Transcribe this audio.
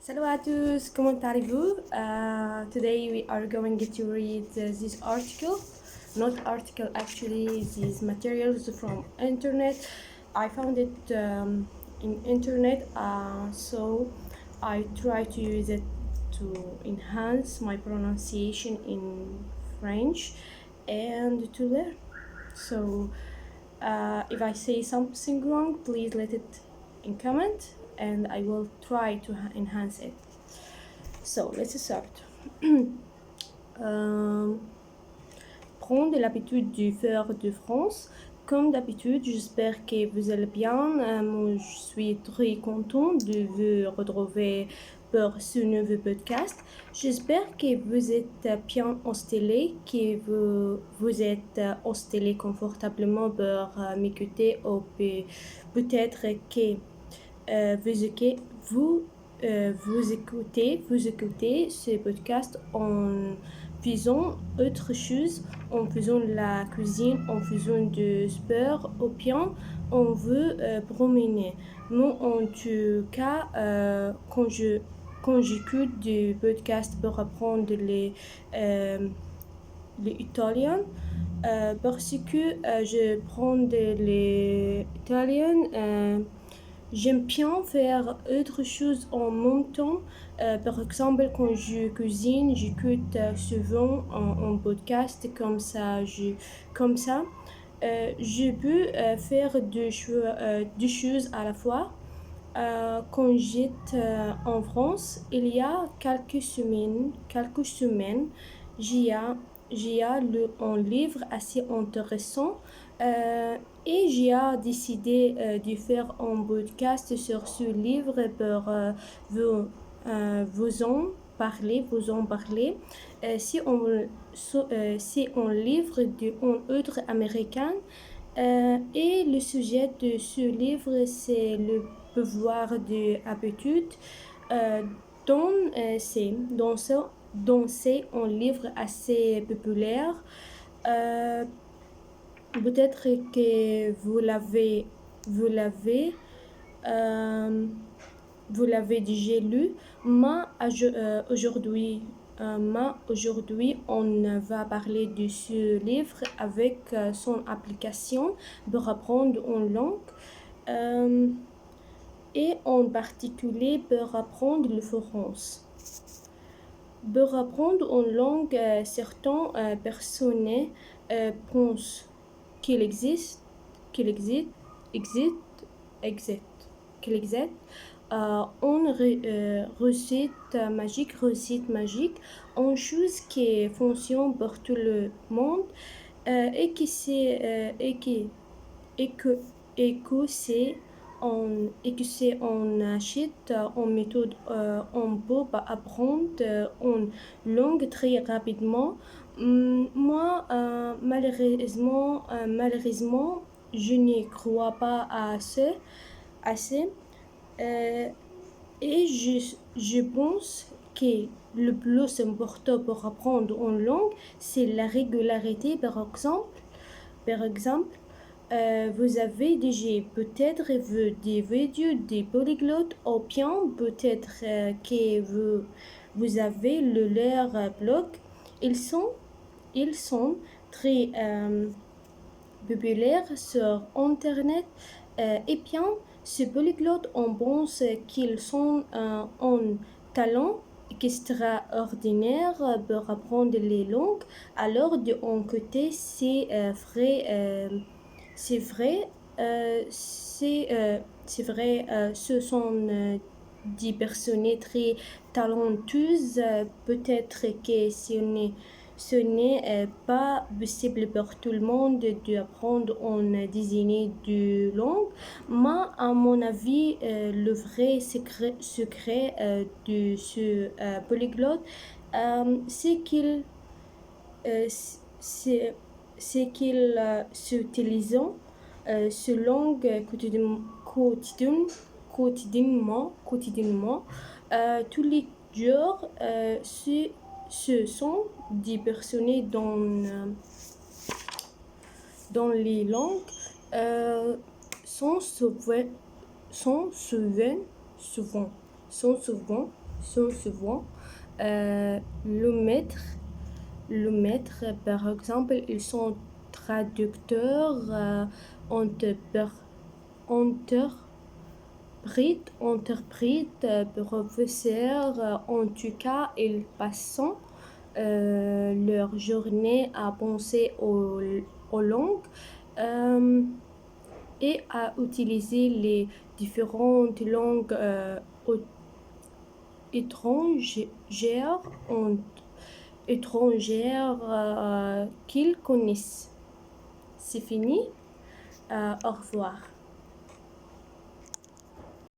Hello à tous, comment allez-vous? Today we are going to read this article, not article actually, these materials from internet. I found it in internet, so I try to use it to enhance my pronunciation in French and to learn. So if I say something wrong, please let it in comment and I will try to enhance it. So let's start. Prendre l'habitude du faire de France. Comme d'habitude, j'espère que vous allez bien. Moi, je suis très contente de vous retrouver pour ce nouveau podcast. J'espère que vous êtes bien installés, que vous êtes installés confortablement pour m'écouter ou peut-être que vous écoutez ce podcast en faisant autre chose, en faisant la cuisine, en faisant du sport, ou bien on veut promener. Moi, en tout cas, quand j'écoute du podcast pour apprendre les italiens, parce que je prends les italiens. J'aime bien faire autre chose en même temps. Par exemple, quand je cuisine, j'écoute souvent un podcast comme ça. Je peux faire deux choses à la fois. Quand j'étais en France, il y a quelques semaines, j'ai j'ai lu un livre assez intéressant et j'ai décidé de faire un podcast sur ce livre pour vous en parler. C'est un livre d'un autre américain et le sujet de ce livre, c'est le pouvoir de l'habitude. Euh, dans c'est un livre assez populaire. Euh, Peut-être que euh, vous l'avez déjà lu, mais aujourd'hui, on va parler de ce livre avec son application pour apprendre une langue et en particulier pour apprendre le français. Pour apprendre une langue, certaines personnes pensent qu'il existe, qu'il existe, existe, existe, qu'il existe une recette magique, une chose qui fonctionne pour tout le monde et qui c'est et que c'est on achète en méthode, on peut apprendre une langue très rapidement. Moi, malheureusement, je n'y crois pas assez. Euh, et je pense que le plus important pour apprendre une langue, c'est la régularité, par exemple, vous avez déjà peut-être vu des vidéos des polyglottes ou bien peut-être que vous avez lu leur blog. Ils sont, ils sont très populaires sur Internet. Et bien, ces polyglottes, on pense qu'ils sont un talent extraordinaire pour apprendre les langues. Alors, de un côté, c'est vrai, ce sont des personnes très talentueuses. Peut-être que ce n'est pas possible pour tout le monde d'apprendre une dizaine de langues, mais à mon avis, le vrai secret de ce polyglotte, c'est euh, c'est c'est qu'ils s'utilisent ce langue quotidiennement. Tous les jours, ce sont des personnes dans les langues euh, sont souvent, sont souvent, sont souvent, sont souvent. Le maître, par exemple, ils sont traducteurs, interprètes, professeurs. En tout cas, ils passent leur journée à penser aux langues euh, et à utiliser les différentes langues étrangères, qu'ils connaissent. C'est fini. Au revoir.